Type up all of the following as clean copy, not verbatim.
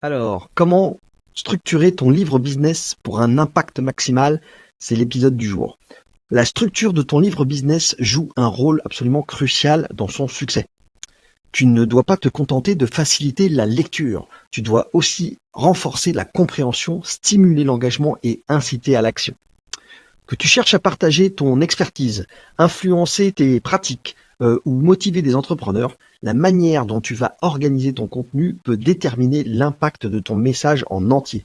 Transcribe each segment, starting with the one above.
Alors, comment structurer ton livre business pour un impact maximal? C'est l'épisode du jour. La structure de ton livre business joue un rôle absolument crucial dans son succès. Tu ne dois pas te contenter de faciliter la lecture. Tu dois aussi renforcer la compréhension, stimuler l'engagement et inciter à l'action. Que tu cherches à partager ton expertise, influencer tes pratiques ou motiver des entrepreneurs, la manière dont tu vas organiser ton contenu peut déterminer l'impact de ton message en entier.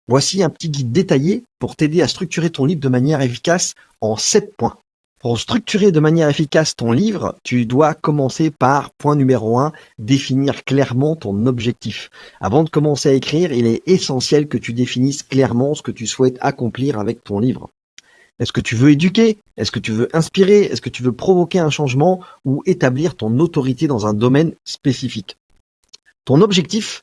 Voici un petit guide détaillé pour t'aider à structurer ton livre de manière efficace en 7 points. Pour structurer de manière efficace ton livre, tu dois commencer par point numéro 1, définir clairement ton objectif. Avant de commencer à écrire, il est essentiel que tu définisses clairement ce que tu souhaites accomplir avec ton livre. Est-ce que tu veux éduquer? Est-ce que tu veux inspirer? Est-ce que tu veux provoquer un changement ou établir ton autorité dans un domaine spécifique? Ton objectif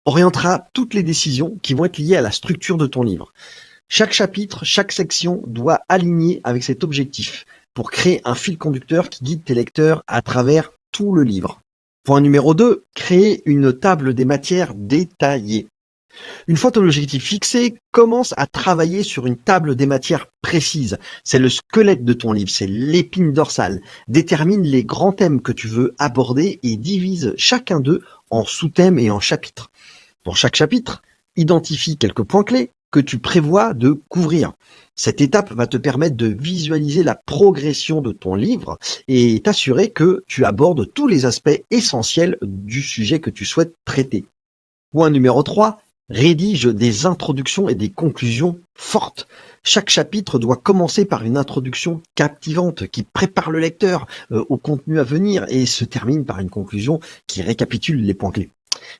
orientera toutes les décisions qui vont être liées à la structure de ton livre. Chaque chapitre, chaque section doit aligner avec cet objectif pour créer un fil conducteur qui guide tes lecteurs à travers tout le livre. Point numéro 2, créer une table des matières détaillée. Une fois ton objectif fixé, commence à travailler sur une table des matières précise. C'est le squelette de ton livre, c'est l'épine dorsale. Détermine les grands thèmes que tu veux aborder et divise chacun d'eux en sous-thèmes et en chapitres. Pour chaque chapitre, identifie quelques points clés que tu prévois de couvrir. Cette étape va te permettre de visualiser la progression de ton livre et t'assurer que tu abordes tous les aspects essentiels du sujet que tu souhaites traiter. Point numéro 3, rédige des introductions et des conclusions fortes. Chaque chapitre doit commencer par une introduction captivante qui prépare le lecteur au contenu à venir et se termine par une conclusion qui récapitule les points clés.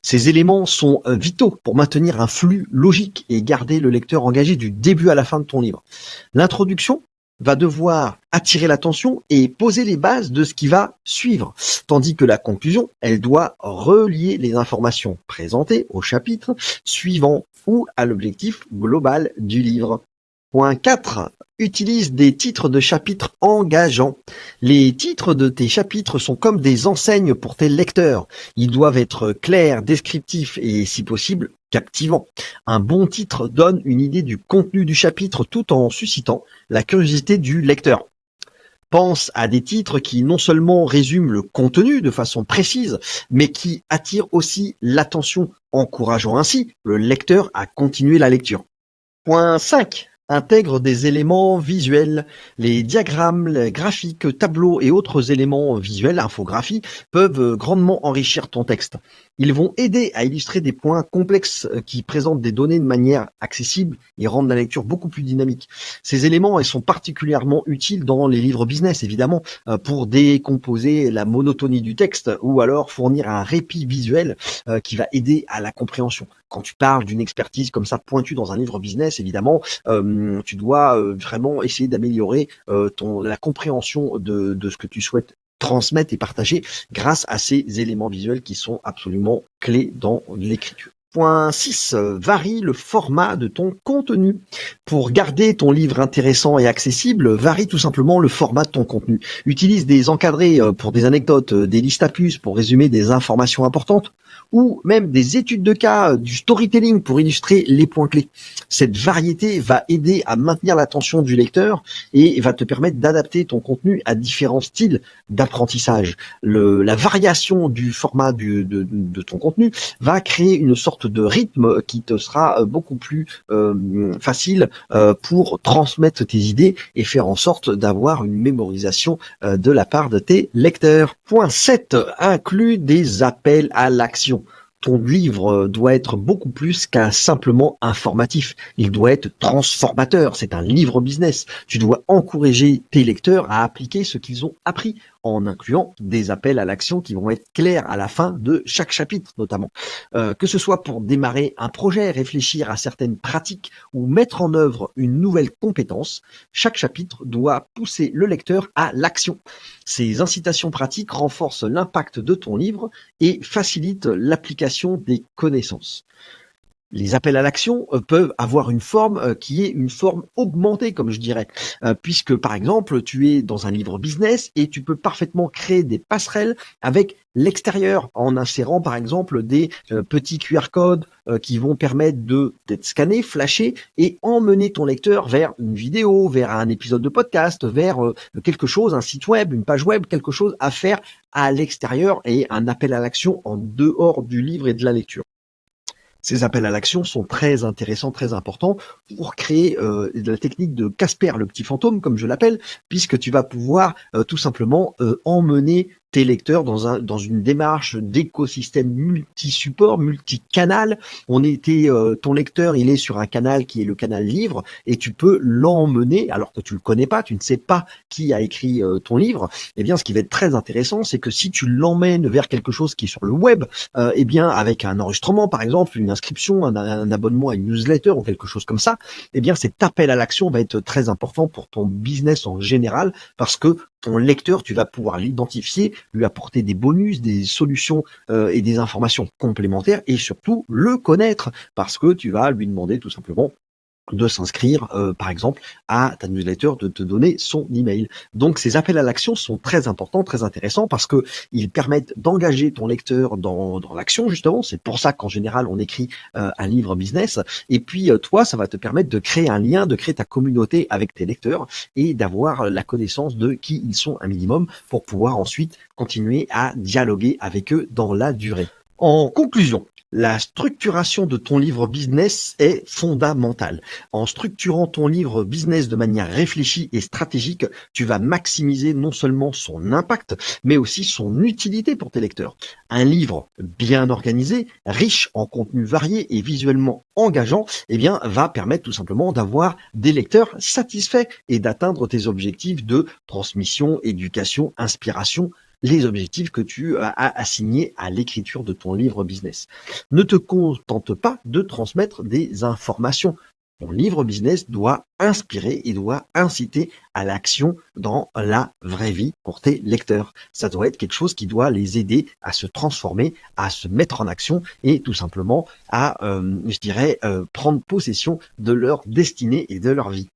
Ces éléments sont vitaux pour maintenir un flux logique et garder le lecteur engagé du début à la fin de ton livre. L'introduction va devoir attirer l'attention et poser les bases de ce qui va suivre, tandis que la conclusion, elle doit relier les informations présentées au chapitre suivant ou à l'objectif global du livre. Point 4. Utilise des titres de chapitres engageants. Les titres de tes chapitres sont comme des enseignes pour tes lecteurs. Ils doivent être clairs, descriptifs et, si possible, captivants. Un bon titre donne une idée du contenu du chapitre tout en suscitant la curiosité du lecteur. Pense à des titres qui non seulement résument le contenu de façon précise, mais qui attirent aussi l'attention, encourageant ainsi le lecteur à continuer la lecture. Point 5. Intègre des éléments visuels. Les diagrammes, les graphiques, tableaux et autres éléments visuels, infographies, peuvent grandement enrichir ton texte. Ils vont aider à illustrer des points complexes qui présentent des données de manière accessible et rendent la lecture beaucoup plus dynamique. Ces éléments, ils sont particulièrement utiles dans les livres business, évidemment, pour décomposer la monotonie du texte ou alors fournir un répit visuel qui va aider à la compréhension. Quand tu parles d'une expertise comme ça pointue dans un livre business, évidemment, tu dois vraiment essayer d'améliorer la compréhension de ce que tu souhaites transmettre et partager grâce à ces éléments visuels qui sont absolument clés dans l'écriture. Point 6. Varie le format de ton contenu. Pour garder ton livre intéressant et accessible, varie tout simplement le format de ton contenu. Utilise des encadrés pour des anecdotes, des listes à puces pour résumer des informations importantes, ou même des études de cas, du storytelling pour illustrer les points clés. Cette variété va aider à maintenir l'attention du lecteur et va te permettre d'adapter ton contenu à différents styles d'apprentissage. La variation du format de ton contenu va créer une sorte de rythme qui te sera beaucoup plus facile pour transmettre tes idées et faire en sorte d'avoir une mémorisation de la part de tes lecteurs. Point 7. Inclut des appels à l'action. Ton livre doit être beaucoup plus qu'un simplement informatif. Il doit être transformateur. C'est un livre business. Tu dois encourager tes lecteurs à appliquer ce qu'ils ont appris en incluant des appels à l'action qui vont être clairs à la fin de chaque chapitre, notamment. Que ce soit pour démarrer un projet, réfléchir à certaines pratiques ou mettre en œuvre une nouvelle compétence, chaque chapitre doit pousser le lecteur à l'action. Ces incitations pratiques renforcent l'impact de ton livre et facilitent l'application des connaissances. Les appels à l'action peuvent avoir une forme qui est une forme augmentée, comme je dirais, puisque par exemple, tu es dans un livre business et tu peux parfaitement créer des passerelles avec l'extérieur en insérant par exemple des petits QR codes qui vont permettre d'être scannés, flashés et emmener ton lecteur vers une vidéo, vers un épisode de podcast, vers quelque chose, un site web, une page web, quelque chose à faire à l'extérieur et un appel à l'action en dehors du livre et de la lecture. Ces appels à l'action sont très intéressants, très importants pour créer la technique de Casper, le petit fantôme, comme je l'appelle, puisque tu vas pouvoir tout simplement emmener tes lecteurs dans une démarche d'écosystème multi-support, multi-canal. Ton lecteur, il est sur un canal qui est le canal livre, et tu peux l'emmener, alors que tu le connais pas, tu ne sais pas qui a écrit ton livre. Eh bien, ce qui va être très intéressant, c'est que si tu l'emmènes vers quelque chose qui est sur le web, eh bien, avec un enregistrement, par exemple, une inscription, un abonnement à une newsletter ou quelque chose comme ça, eh bien, cet appel à l'action va être très important pour ton business en général, parce que ton lecteur, tu vas pouvoir l'identifier, lui apporter des bonus, des solutions et des informations complémentaires et surtout le connaître parce que tu vas lui demander tout simplement de s'inscrire, par exemple, à ta newsletter, de te donner son email. Donc, ces appels à l'action sont très importants, très intéressants parce que ils permettent d'engager ton lecteur dans l'action, justement. C'est pour ça qu'en général, on écrit un livre business. Et puis, toi, ça va te permettre de créer un lien, de créer ta communauté avec tes lecteurs et d'avoir la connaissance de qui ils sont un minimum pour pouvoir ensuite continuer à dialoguer avec eux dans la durée. En conclusion, la structuration de ton livre business est fondamentale. En structurant ton livre business de manière réfléchie et stratégique, tu vas maximiser non seulement son impact, mais aussi son utilité pour tes lecteurs. Un livre bien organisé, riche en contenu varié et visuellement engageant, eh bien, va permettre tout simplement d'avoir des lecteurs satisfaits et d'atteindre tes objectifs de transmission, éducation, inspiration, les objectifs que tu as assignés à l'écriture de ton livre business. Ne te contente pas de transmettre des informations. Ton livre business doit inspirer et doit inciter à l'action dans la vraie vie pour tes lecteurs. Ça doit être quelque chose qui doit les aider à se transformer, à se mettre en action et tout simplement à, prendre possession de leur destinée et de leur vie.